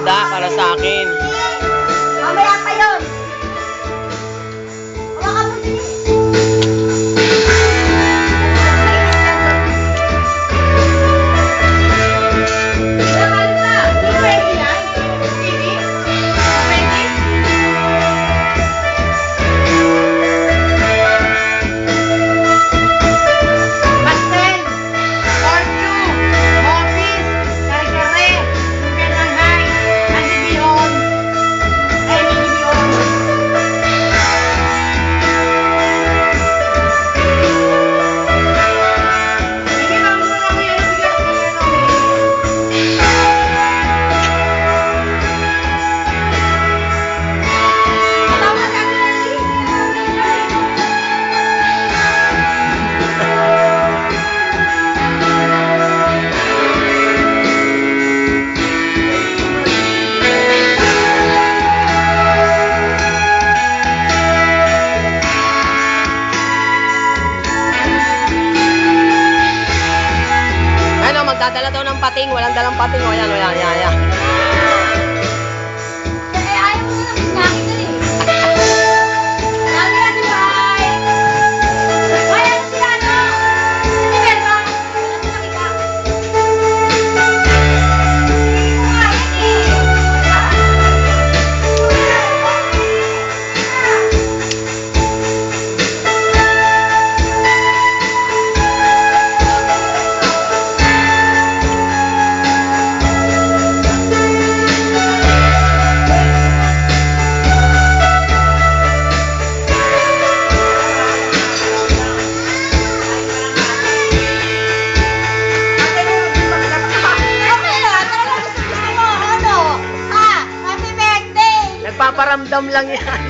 handa para sa akin. Mamaya pa yun. Hawakan mo din. Magdadala daw ng pating, walang dalang pating. O, yan, o, yan, yan, yan. Ayaw mo na sa akin dun eh. Lagi natin bye. Ayaw mo sila ano. Hindi meron. Ayaw mo nakita. Nagpaparamdam lang yan.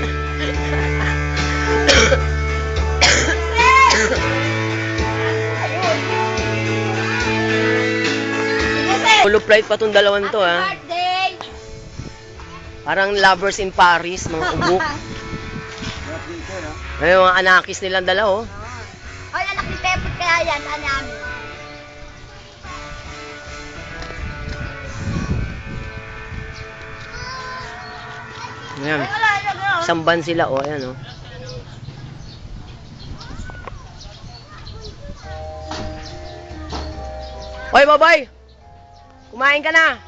Full flight pa tong dalawan to, ha. Birthday! Parang lovers in Paris, mga ubok. Ay, mga anakis nilang dala, oh. Ay, anak ni Pepot kaya yan, namin. Ayan. Isang ban sila, oh. Ayan, oh. Hoy, baboy! Kumain ka na!